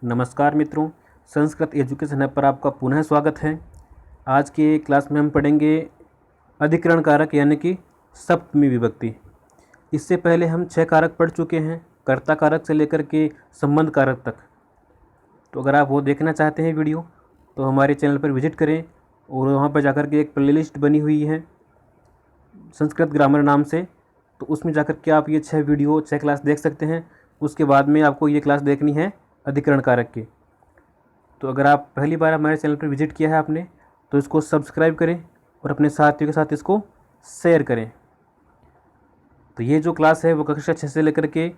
नमस्कार मित्रों, Sanskrit education app पर आपका पुनः स्वागत है। आज के क्लास में हम पढ़ेंगे अधिकरण कारक यानी कि सप्तमी विभक्ति। इससे पहले हम 6 कारक पढ़ चुके हैं, कर्ता कारक से लेकर के संबंध कारक तक। तो अगर आप वो देखना चाहते हैं वीडियो तो हमारे चैनल पर विजिट करें और वहाँ पर जाकर के एक प्लेलिस्ट बनी हुई है संस्कृत ग्रामर नाम से, तो उसमें जाकर के आप ये 6 वीडियो 6 क्लास देख सकते हैं। उसके बाद में आपको ये क्लास देखनी है अधिकरण कारक की। तो अगर आप पहली बार हमारे चैनल पर विजिट किया है आपने, तो इसको सब्सक्राइब करें और अपने साथियों के साथ इसको शेयर करें। तो ये जो क्लास है वो कक्षा 6 से लेकर के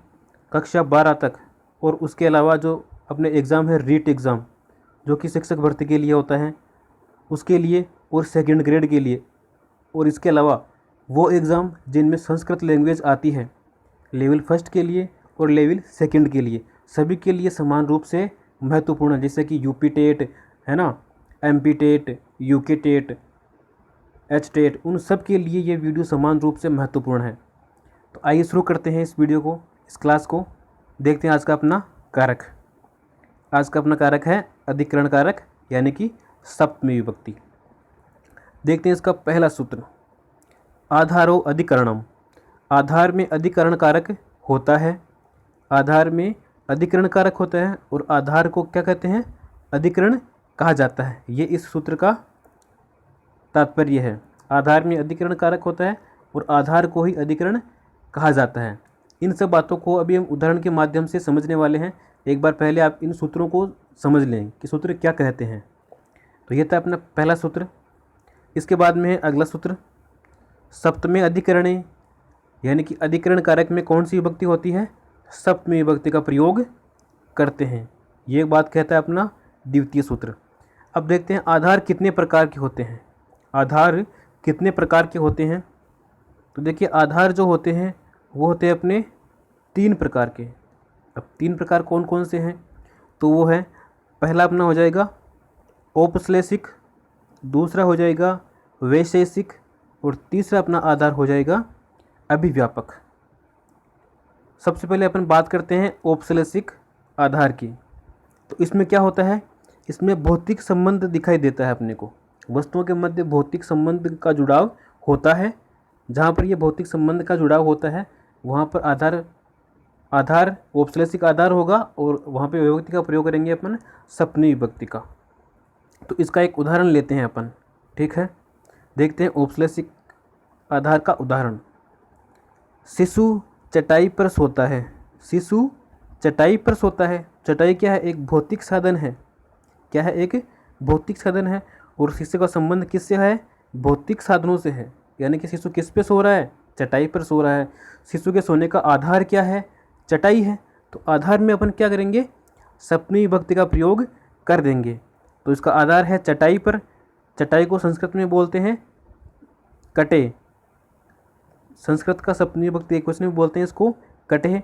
कक्षा 12 तक, और उसके अलावा जो अपने एग्ज़ाम है रीट एग्ज़ाम जो कि शिक्षक भर्ती के लिए होता है उसके लिए, और सेकंड ग्रेड के लिए, और इसके अलावा वो एग्ज़ाम जिनमें संस्कृत लैंग्वेज आती है लेवल फर्स्ट के लिए और लेवल सेकंड के लिए, सभी के लिए समान रूप से महत्वपूर्ण है। जैसे कि यूपी टेट है ना, MP TET, UK TET, H TET, उन सब के लिए ये वीडियो समान रूप से महत्वपूर्ण है। तो आइए शुरू करते हैं इस वीडियो को, इस क्लास को। देखते हैं आज का अपना कारक। आज का अपना कारक है अधिकरण कारक यानी कि सप्तमी विभक्ति। देखते हैं इसका पहला सूत्र, आधारो अधिकरणम। आधार में अधिकरण कारक होता है, आधार में अधिकरण कारक होता है, और आधार को क्या कहते हैं, अधिकरण कहा जाता है। ये इस सूत्र का तात्पर्य है। आधार में अधिकरण कारक होता है और आधार को ही अधिकरण कहा जाता है। इन सब बातों को अभी हम उदाहरण के माध्यम से समझने वाले हैं। एक बार पहले आप इन सूत्रों को समझ लें कि सूत्र क्या कहते हैं। तो ये था अपना पहला सूत्र। इसके बाद में है अगला सूत्र, सप्तमे अधिकरणे, यानी कि अधिकरण कारक में कौन सी विभक्ति होती है, सप्तमी विभक्ति का प्रयोग करते हैं। ये बात कहता है अपना द्वितीय सूत्र। अब देखते हैं आधार कितने प्रकार के होते हैं। आधार कितने प्रकार के होते हैं, तो देखिए आधार जो होते हैं वो होते हैं अपने 3 प्रकार के। अब 3 प्रकार कौन कौन से हैं, तो वो है, पहला अपना हो जाएगा औपश्लेषिक, दूसरा हो जाएगा वैशेषिक, और तीसरा अपना आधार हो जाएगा अभिव्यापक। सबसे पहले अपन बात करते हैं औपश्लेषिक आधार की। तो इसमें क्या होता है, इसमें भौतिक संबंध दिखाई देता है अपने को, वस्तुओं के मध्य भौतिक संबंध का जुड़ाव होता है। जहाँ पर ये भौतिक संबंध का जुड़ाव होता है वहाँ पर आधार औपश्लेषिक आधार होगा, और वहाँ पे विभक्ति का प्रयोग करेंगे अपन सप्तमी विभक्ति का। तो इसका एक उदाहरण लेते हैं अपन, ठीक है। देखते हैं औपश्लेषिक आधार का उदाहरण। शिशु चटाई पर सोता है। शिशु चटाई पर सोता है। चटाई क्या है, एक भौतिक साधन है। क्या है, एक भौतिक साधन है, और शिशु का संबंध किससे है, भौतिक साधनों से है। यानी कि शिशु किस पे सो रहा है, चटाई पर सो रहा है। शिशु के सोने का आधार क्या है, चटाई है। तो आधार में अपन क्या करेंगे, सप्तमी विभक्ति का प्रयोग कर देंगे। तो इसका आधार है चटाई पर। चटाई को संस्कृत में बोलते हैं कटे। संस्कृत का सप्तमी विभक्ति एक वचन में बोलते हैं इसको कटे।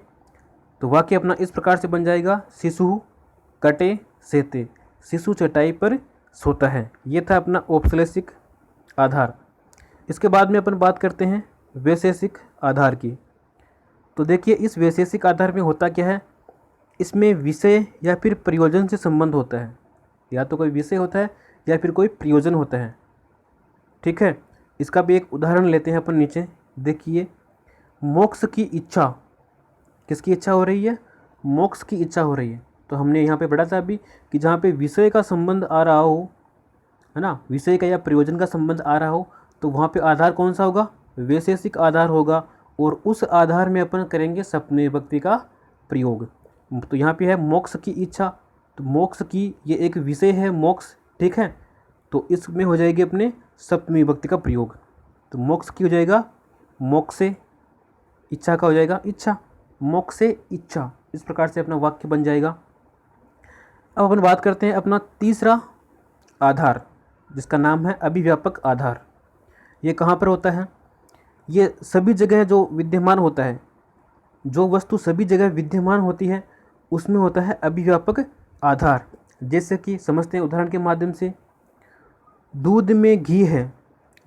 तो वाक्य अपना इस प्रकार से बन जाएगा, शिशु कटे सेते। शिशु चटाई पर सोता है। ये था अपना औपश्लेषिक आधार। इसके बाद में अपन बात करते हैं वैशेषिक आधार की। तो देखिए इस वैशेषिक आधार में होता क्या है, इसमें विषय या फिर प्रयोजन से संबंध होता है। या तो कोई विषय होता है या फिर कोई प्रयोजन होता है, ठीक है। इसका भी एक उदाहरण लेते हैं अपन नीचे। देखिए मोक्ष की इच्छा, किसकी इच्छा हो रही है, मोक्ष की इच्छा हो रही है। तो हमने यहाँ पे पढ़ा था अभी कि जहाँ पे विषय का संबंध आ रहा हो, है ना, विषय का या प्रयोजन का संबंध आ रहा हो, तो वहाँ पे आधार कौन सा होगा, वैशेषिक आधार होगा, और उस आधार में अपन करेंगे सप्तमी विभक्ति का प्रयोग। तो यहाँ पे है मोक्ष की इच्छा, तो मोक्ष की ये एक विषय है मोक्ष, ठीक है। तो इसमें हो जाएगी अपने सप्तमी विभक्ति का प्रयोग। तो मोक्ष की हो जाएगा मोक्षे, इच्छा का हो जाएगा इच्छा, मोक्षे इच्छा। इस प्रकार से अपना वाक्य बन जाएगा। अब अपन बात करते हैं अपना तीसरा आधार, जिसका नाम है अभिव्यापक आधार। ये कहाँ पर होता है, ये सभी जगह जो विद्यमान होता है, जो वस्तु सभी जगह विद्यमान होती है उसमें होता है अभिव्यापक आधार। जैसे कि समझते हैं उदाहरण के माध्यम से, दूध में घी है।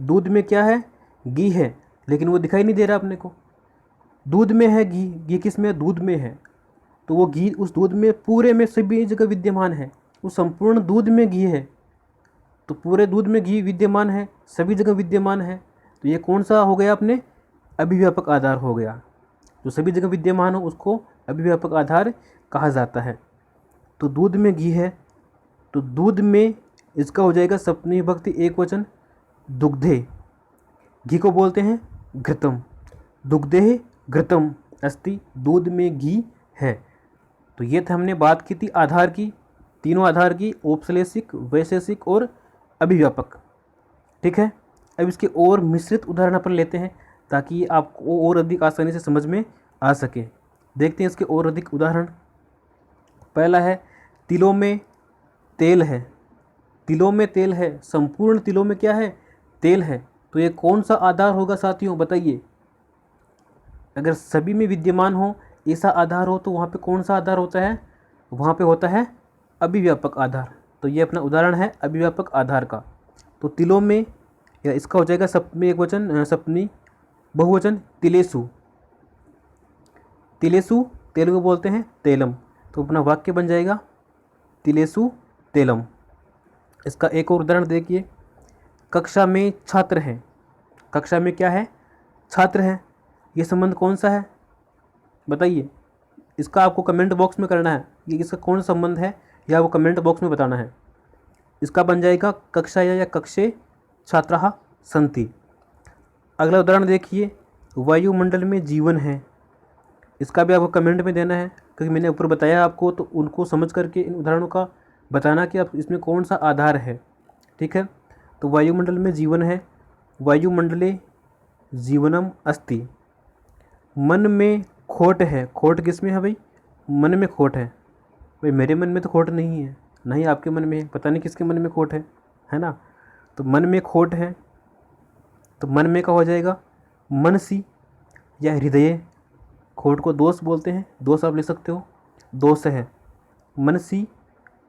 दूध में क्या है, घी है, लेकिन वो दिखाई नहीं दे रहा अपने को। दूध में है घी, घी किस में है, दूध में है। तो वो घी उस दूध में पूरे में सभी जगह विद्यमान है, उस संपूर्ण दूध में घी है, तो पूरे दूध में घी विद्यमान है, सभी जगह विद्यमान है। तो ये कौन सा हो गया अपने अभिव्यापक आधार हो गया। जो सभी जगह विद्यमान हो उसको अभिव्यापक आधार कहा जाता है। तो दूध में घी है, तो दूध में इसका हो जाएगा सप्तमी विभक्ति एक वचन दुग्धे। घी को बोलते हैं घृतम, दुग्धे घृतम अस्ति, दूध में घी है। तो ये था, हमने बात की थी आधार की, तीनों आधार की, औपश्लेषिक, वैशेषिक और अभिव्यापक। ठीक है, अब इसके और मिश्रित उदाहरण अपन लेते हैं ताकि आपको और अधिक आसानी से समझ में आ सके। देखते हैं इसके और अधिक उदाहरण। पहला है तिलों में तेल है। तिलों में तेल है, संपूर्ण तिलों में क्या है, तेल है। तो ये कौन सा आधार होगा साथियों, बताइए। अगर सभी में विद्यमान हो, ऐसा आधार हो, तो वहाँ पे कौन सा आधार होता है, वहाँ पे होता है अभिव्यापक आधार। तो ये अपना उदाहरण है अभिव्यापक आधार का। तो तिलों में, या इसका हो जाएगा सप्तमी एक वचन, सप्तमी बहुवचन तिलेसु। तिलेसु, तेल को बोलते हैं तेलम। तो अपना वाक्य बन जाएगा तिलेसु तेलम। इसका एक और उदाहरण देखिए, कक्षा में छात्र हैं। कक्षा में क्या है, छात्र है। ये संबंध कौन सा है, बताइए। इसका आपको कमेंट बॉक्स में करना है, ये इसका कौन सा संबंध है, या वो कमेंट बॉक्स में बताना है। इसका बन जाएगा कक्षाया या कक्षे छात्राः सन्ति। अगला उदाहरण देखिए, वायुमंडल में जीवन है। इसका भी आपको कमेंट में देना है, क्योंकि मैंने ऊपर बताया आपको, तो उनको समझ करके इन उदाहरणों का बताना कि आप इसमें कौन सा आधार है। ठीक है, तो वायुमंडल में जीवन है, वायुमंडले जीवनम अस्ति। मन में खोट है। खोट किस में है भाई, मन में खोट है। भाई मेरे मन में तो खोट नहीं है, नहीं आपके मन में है, पता नहीं किसके मन में खोट है ना। तो मन में खोट है, तो मन में का हो जाएगा मनसी या हृदय। खोट को दोष बोलते हैं, दोष आप ले सकते हो, दोष है, मनसी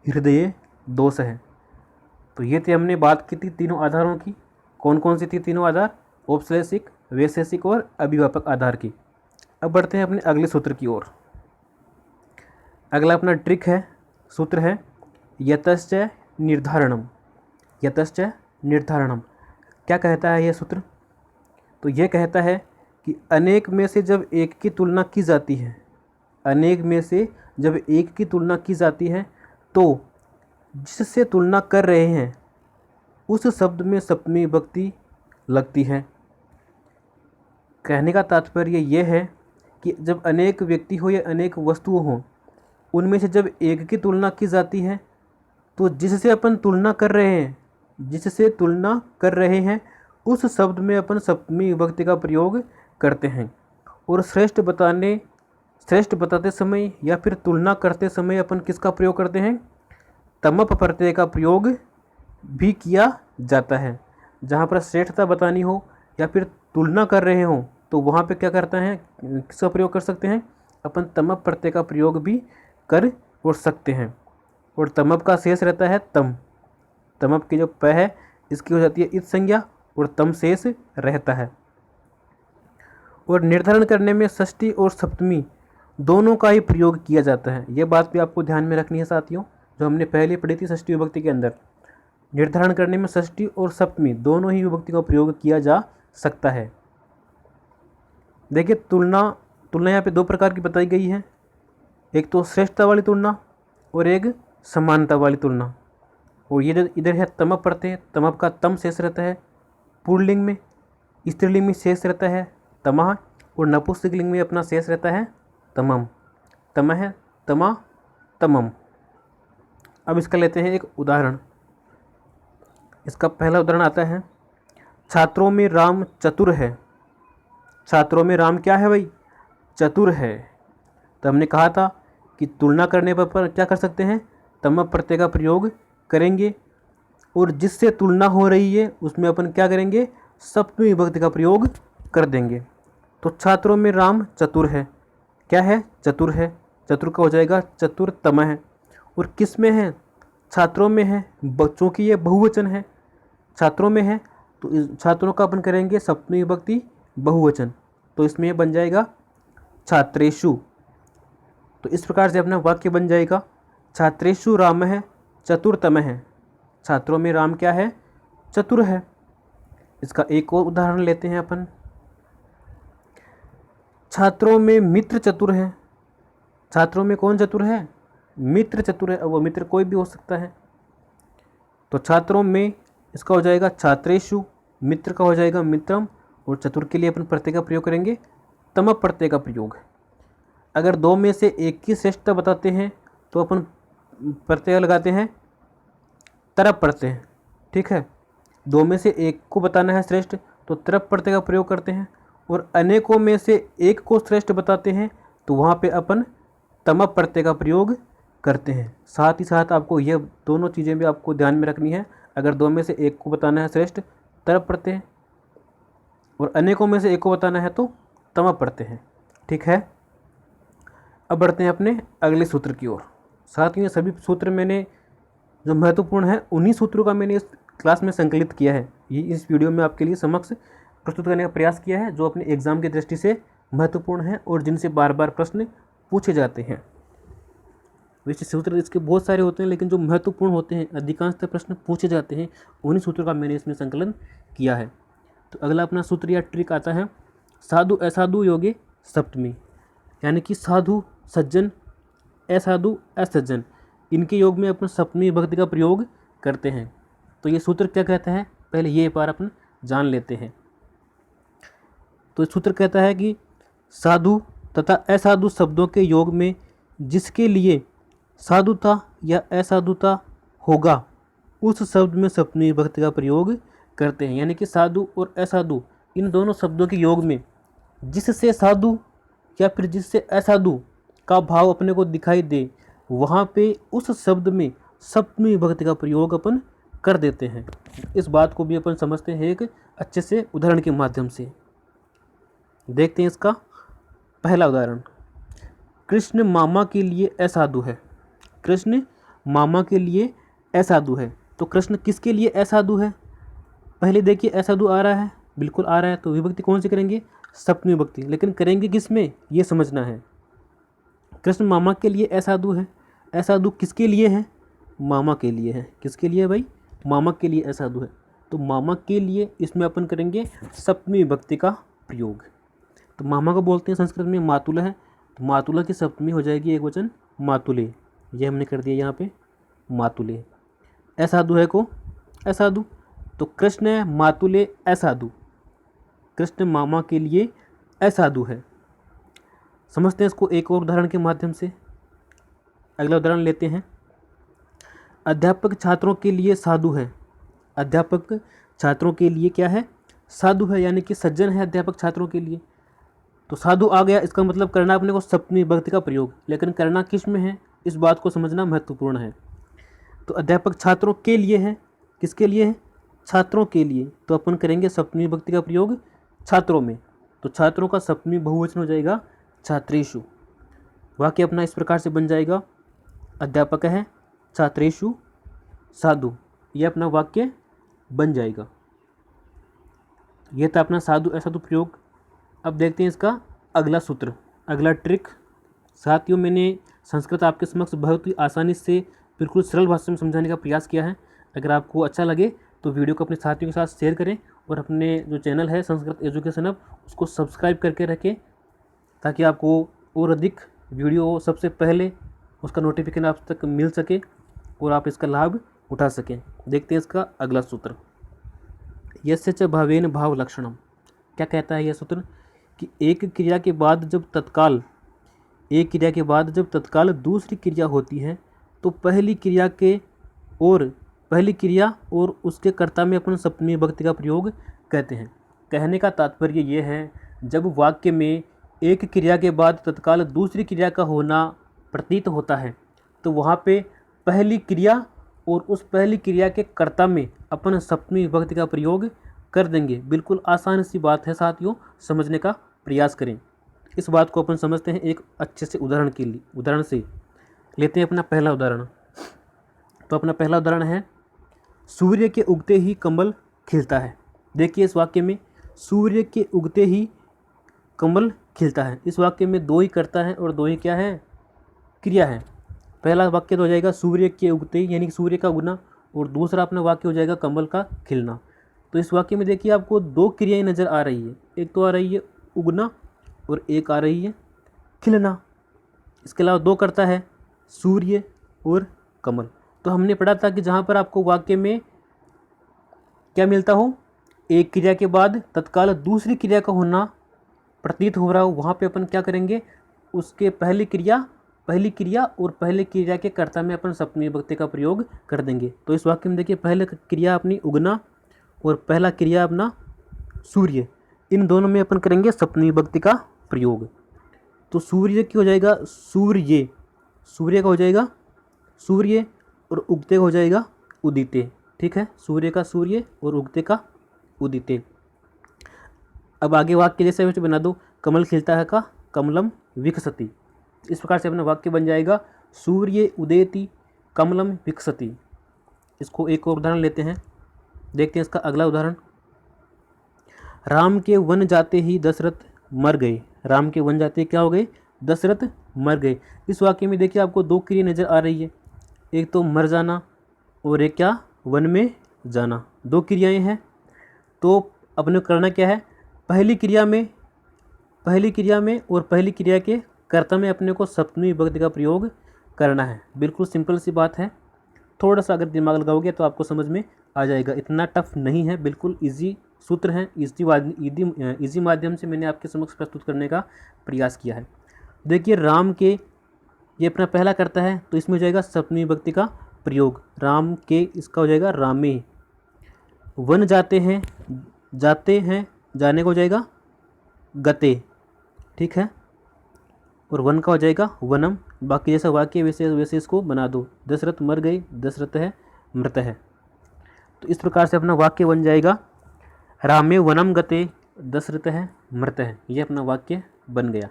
हृदय दोष है। तो ये थी, हमने बात की थी तीनों आधारों की। कौन कौन सी थी तीनों आधार, औपश्लेषिक, वैशेषिक और अभिव्यापक आधार की। अब बढ़ते हैं अपने अगले सूत्र की ओर। अगला अपना ट्रिक है, सूत्र है यतश्च निर्धारणम। यतश्च निर्धारणम क्या कहता है यह सूत्र, तो यह कहता है कि अनेक में से जब एक की तुलना की जाती है, अनेक में से जब एक की तुलना की जाती है, तो जिससे तुलना कर रहे हैं उस शब्द में सप्तमी विभक्ति लगती है। कहने का तात्पर्य यह है कि जब अनेक व्यक्ति हो या अनेक वस्तुओं हो, उनमें से जब एक की तुलना की जाती है, तो जिससे अपन तुलना कर रहे हैं, जिससे तुलना कर रहे हैं उस शब्द में अपन सप्तमी विभक्ति का प्रयोग करते हैं। और श्रेष्ठ बताते समय या फिर तुलना करते समय अपन किसका प्रयोग करते हैं, तमप प्रत्यय का प्रयोग भी किया जाता है। जहाँ पर श्रेष्ठता बतानी हो या फिर तुलना कर रहे हो, तो वहाँ पे क्या करते हैं, किसका प्रयोग कर सकते हैं, अपन तमप प्रत्यय का प्रयोग भी कर और सकते हैं। और तमप का शेष रहता है तम। तमप की जो प है इसकी हो जाती है इत संज्ञा और तम शेष रहता है। और निर्धारण करने में षष्ठी और सप्तमी दोनों का ही प्रयोग किया जाता है। ये बात भी आपको ध्यान में रखनी है साथियों, जो हमने पहले पढ़ी थी षष्ठी विभक्ति के अंदर। निर्धारण करने में षष्ठी और सप्तमी दोनों ही विभक्ति का प्रयोग किया जा सकता है। देखिए, तुलना यहाँ पे दो प्रकार की बताई गई है, एक तो श्रेष्ठता वाली तुलना और एक समानता वाली तुलना। और ये जो इधर है तमप प्रत्यय, तमप का तम शेष रहता है पुल्लिंग में, स्त्रीलिंग में शेष रहता है तमः, और नपुंसकलिंग में अपना शेष रहता है तमम। तमः, तमा, तमम। अब इसका लेते हैं एक उदाहरण। इसका पहला उदाहरण आता है, छात्रों में राम चतुर है। छात्रों में राम क्या है भाई, चतुर है। तो हमने कहा था कि तुलना करने पर क्या कर सकते हैं, तमप प्रत्यय का प्रयोग करेंगे, और जिससे तुलना हो रही है उसमें अपन क्या करेंगे, सप्तमी विभक्ति का प्रयोग कर देंगे। तो छात्रों में राम चतुर है, क्या है, चतुर है। चतुर का हो जाएगा चतुरतम है। और किस में है, छात्रों में है, बच्चों की ये बहुवचन है, छात्रों में है, तो इस छात्रों का अपन करेंगे सप्तमी विभक्ति बहुवचन। तो इसमें बन जाएगा छात्रेषु। तो इस प्रकार से अपना वाक्य बन जाएगा, छात्रेषु रामः चतुरतमः। छात्रों में राम क्या है? चतुर है। इसका एक और उदाहरण लेते हैं अपन। छात्रों में मित्र चतुर है। छात्रों में कौन चतुर है? मित्र चतुर है। वो मित्र कोई भी हो सकता है। तो छात्रों में इसका हो जाएगा छात्रेषु, मित्र का हो जाएगा मित्रम, और चतुर के लिए अपन प्रत्यय का प्रयोग करेंगे तम प्रत्यय का प्रयोग। अगर दो में से एक की श्रेष्ठता बताते हैं तो अपन प्रत्यय लगाते हैं तरप प्रत्यय। ठीक है, दो में से एक को बताना है श्रेष्ठ तो तरप प्रत्यय का प्रयोग करते हैं, और अनेकों में से एक को श्रेष्ठ बताते हैं तो वहाँ पे अपन तम प्रत्यय का प्रयोग करते हैं। साथ ही साथ आपको यह दोनों चीज़ें भी आपको ध्यान में रखनी है। अगर दो में से एक को बताना है श्रेष्ठ तरप प्रत्यय, और अनेकों में से एक को बताना है तो तम प्रत्यय है। ठीक है, अब बढ़ते हैं अपने अगले सूत्र की ओर। साथ ही सभी सूत्र मैंने जो महत्वपूर्ण है उन्हीं सूत्रों का मैंने इस क्लास में संकलित किया है। ये इस वीडियो में आपके लिए समक्ष प्रस्तुत करने का प्रयास किया है, जो अपने एग्जाम की दृष्टि से महत्वपूर्ण है और जिनसे बार बार प्रश्न पूछे जाते हैं। वैसे सूत्र इसके बहुत सारे होते हैं, लेकिन जो महत्वपूर्ण होते हैं, अधिकांशतः प्रश्न पूछे जाते हैं, उन्हीं सूत्रों का मैंने इसमें संकलन किया है। तो अगला अपना सूत्र या ट्रिक आता है साधु असाधु योगे सप्तमी, यानी कि साधु सज्जन असाधु असज्जन, इनके योग में अपन सप्तमी विभक्ति का प्रयोग करते हैं। तो ये सूत्र क्या कहता है, पहले ये बार अपन जान लेते हैं। तो सूत्र कहता है कि साधु तथा असाधु शब्दों के योग में जिसके लिए साधुता या असाधुता होगा उस शब्द में सप्तमी विभक्ति का प्रयोग करते हैं। यानी कि साधु और असाधु इन दोनों शब्दों के योग में जिससे साधु या फिर जिससे असाधु का भाव अपने को दिखाई दे, वहाँ पे उस शब्द में सप्तमी विभक्ति का प्रयोग अपन कर देते हैं। इस बात को भी अपन समझते हैं एक अच्छे से उदाहरण के माध्यम से। देखते हैं इसका पहला उदाहरण, कृष्ण मामा के लिए असाधु है। कृष्ण मामा के लिए असाधु है। तो कृष्ण किसके लिए असाधु है? पहले देखिए असाधु आ रहा है, बिल्कुल आ रहा है, तो विभक्ति कौन सी करेंगे? सप्तमी विभक्ति। लेकिन करेंगे किस में, ये समझना है। कृष्ण मामा के लिए असाधु है। असाधु किसके लिए है? मामा के लिए है। किसके लिए भाई? मामा के लिए असाधु है। तो मामा के लिए इसमें अपन करेंगे सप्तमी विभक्ति का प्रयोग। तो मामा को बोलते हैं संस्कृत में मातुल है, तो मातुला की सप्तमी हो जाएगी एक वचन मातुले। ये हमने कर दिया यहाँ पे मातुले। असाधु है को असाधु, तो कृष्ण मातुले असाधु, कृष्ण मामा के लिए असाधु है। समझते हैं इसको एक और उदाहरण के माध्यम से। अगला उदाहरण लेते हैं, अध्यापक छात्रों के लिए साधु है। अध्यापक छात्रों के लिए क्या है? साधु है, यानी कि सज्जन है अध्यापक छात्रों के लिए। तो साधु आ गया, इसका मतलब करना अपने को सप्तमी विभक्ति का प्रयोग, लेकिन करना किस में है, इस बात को समझना महत्वपूर्ण है। तो अध्यापक छात्रों के लिए है, किसके लिए है? छात्रों के लिए। तो अपन करेंगे सप्तमी विभक्ति का प्रयोग छात्रों में। तो छात्रों का सप्तमी बहुवचन हो जाएगा छात्रेषु। वाक्य अपना इस प्रकार से बन जाएगा, अध्यापक है छात्रेषु साधु। यह अपना वाक्य बन जाएगा। यह था अपना साधु असाधु प्रयोग। अब देखते हैं इसका अगला सूत्र, अगला ट्रिक। साथियों, मैंने संस्कृत आपके समक्ष बहुत ही आसानी से बिल्कुल सरल भाषा में समझाने का प्रयास किया है। अगर आपको अच्छा लगे तो वीडियो को अपने साथियों के साथ शेयर करें, और अपने जो चैनल है संस्कृत एजुकेशन हब उसको सब्सक्राइब करके रखें, ताकि आपको और अधिक वीडियो सबसे पहले उसका नोटिफिकेशन आप तक मिल सके और आप इसका लाभ उठा सकें। देखते हैं इसका अगला सूत्र, यस्य च भावेन भाव लक्षणम। क्या कहता है यह सूत्र कि एक क्रिया के बाद जब तत्काल दूसरी क्रिया होती है तो पहली क्रिया और उसके कर्ता में अपन सप्तमी विभक्ति का प्रयोग कहते हैं। कहने का तात्पर्य ये है, जब वाक्य में एक क्रिया के बाद तत्काल दूसरी क्रिया का होना प्रतीत होता है तो वहाँ पे पहली क्रिया और उस पहली क्रिया के कर्ता में अपन सप्तमी विभक्ति का प्रयोग कर देंगे। बिल्कुल आसान सी बात है साथियों, समझने का प्रयास करें। इस बात को अपन समझते हैं एक अच्छे से उदाहरण से। लेते हैं अपना पहला उदाहरण। तो अपना पहला उदाहरण है, सूर्य के उगते ही कमल खिलता है। देखिए इस वाक्य में सूर्य के उगते ही कमल खिलता है। इस वाक्य में दो ही कर्ता है और दो ही क्या है? क्रिया है। पहला वाक्य तो हो जाएगा सूर्य के उगते, यानी कि सूर्य का उगना, और दूसरा अपना वाक्य हो जाएगा कमल का खिलना। तो इस वाक्य में देखिए आपको दो क्रियाएं नज़र आ रही है, एक तो आ रही है उगना और एक आ रही है खिलना। इसके अलावा दो करता है सूर्य और कमल। तो हमने पढ़ा था कि जहाँ पर आपको वाक्य में क्या मिलता हो, एक क्रिया के बाद तत्काल दूसरी क्रिया का होना प्रतीत हो रहा हो, वहाँ पे अपन क्या करेंगे, उसके पहली क्रिया और पहले क्रिया के कर्ता में अपन सप्तमी विभक्ति का प्रयोग कर देंगे। तो इस वाक्य में देखिए पहले क्रिया अपनी उगना और पहला क्रिया अपना सूर्य, इन दोनों में अपन करेंगे सप्तमी विभक्ति का प्रयोग। तो सूर्य की हो जाएगा सूर्य, सूर्य का हो जाएगा सूर्य और उगते का हो जाएगा उदिते। ठीक है, सूर्य का सूर्य और उगते का उदिते। अब आगे वाक्य जैसे वैसे बना दो, कमल खिलता है का कमलम विकसति। इस प्रकार से अपना वाक्य बन जाएगा सूर्य उदेति कमलम विकसति। इसको एक और उदाहरण लेते हैं, देखते हैं इसका अगला उदाहरण। राम के वन जाते ही दशरथ मर गए। राम के वन जाते ही क्या हो गए, दशरथ मर गए। इस वाक्य में देखिए आपको दो क्रिया नज़र आ रही है, एक तो मर जाना और एक क्या, वन में जाना। दो क्रियाएं हैं। तो अपने करना क्या है, पहली क्रिया में और पहली क्रिया के कर्ता में अपने को सप्तमी विभक्ति का प्रयोग करना है। बिल्कुल सिंपल सी बात है, थोड़ा सा अगर दिमाग लगाओगे तो आपको समझ में आ जाएगा, इतना टफ नहीं है, बिल्कुल इजी सूत्र हैं, इजी माध्यम से मैंने आपके समक्ष प्रस्तुत करने का प्रयास किया है। देखिए राम के, ये अपना पहला कर्ता है, तो इसमें हो जाएगा सप्तमी विभक्ति का प्रयोग। राम के, इसका हो जाएगा रामे। वन जाते हैं जाने को हो जाएगा गते। ठीक है, और वन का हो जाएगा वनम। बाकी जैसा वाक्य वैसे इसको बना दो, दशरथ मर गए, दशरथ है मृत है। तो इस प्रकार से अपना वाक्य बन जाएगा रामे वनम गते दशरथ है मृत है। ये अपना वाक्य बन गया।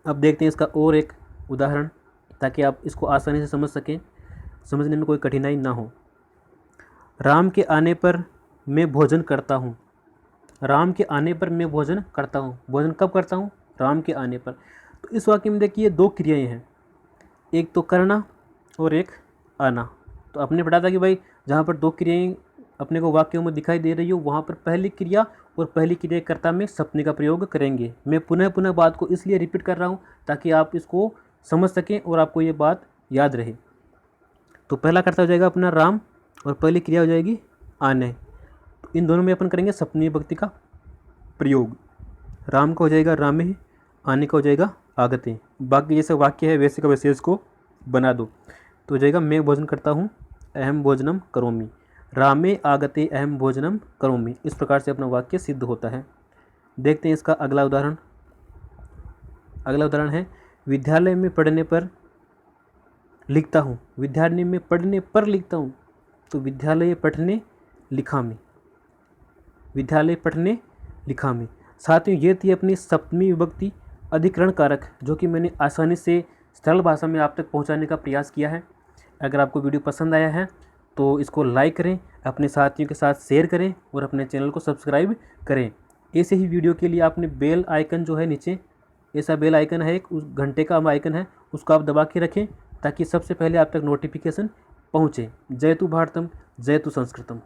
अब देखते हैं इसका और एक उदाहरण, ताकि आप इसको आसानी से समझ सकें, समझने में कोई कठिनाई ना हो। राम के आने पर मैं भोजन करता हूँ। राम के आने पर मैं भोजन करता हूँ। भोजन कब करता हूँ, राम के आने पर। तो इस वाक्य में देखिए दो क्रियाएं हैं, एक तो करना और एक आना। तो आपने पढ़ा था कि भाई जहाँ पर दो क्रियाएं अपने को वाक्यों में दिखाई दे रही हो, वहाँ पर पहली क्रिया और पहली क्रिया कर्ता में सप्तमी का प्रयोग करेंगे। मैं पुनः बात को इसलिए रिपीट कर रहा हूँ ताकि आप इसको समझ सकें और आपको ये बात याद रहे। तो पहला कर्ता हो जाएगा अपना राम और पहली क्रिया हो जाएगी आने। तो इन दोनों में अपन करेंगे सप्तमी विभक्ति का प्रयोग। राम का हो जाएगा रामे, आने का हो जाएगा आगते। बाकी जैसे वाक्य है वैसे का वैसे इसको बना दो। तो हो जाएगा मैं भोजन करता हूँ, अहम भोजनम करोमि। रामे आगते अहम भोजनम करोमि। इस प्रकार से अपना वाक्य सिद्ध होता है। देखते हैं इसका अगला उदाहरण। अगला उदाहरण है विद्यालय में पढ़ने पर लिखता हूँ। विद्यालय में पढ़ने पर लिखता हूँ, तो विद्यालय पठने लिखामि। विद्यालय पठने लिखामि। साथियों ये थी अपनी सप्तमी विभक्ति अधिकरण कारक, जो कि मैंने आसानी से सरल भाषा में आप तक पहुंचाने का प्रयास किया है। अगर आपको वीडियो पसंद आया है तो इसको लाइक करें, अपने साथियों के साथ शेयर करें और अपने चैनल को सब्सक्राइब करें। ऐसे ही वीडियो के लिए आपने बेल आइकन जो है नीचे, ऐसा बेल आइकन है एक, उस घंटे का आइकन है, उसको आप दबा के रखें ताकि सबसे पहले आप तक नोटिफिकेशन पहुँचे। जय तु भारतम, जय तु संस्कृतम।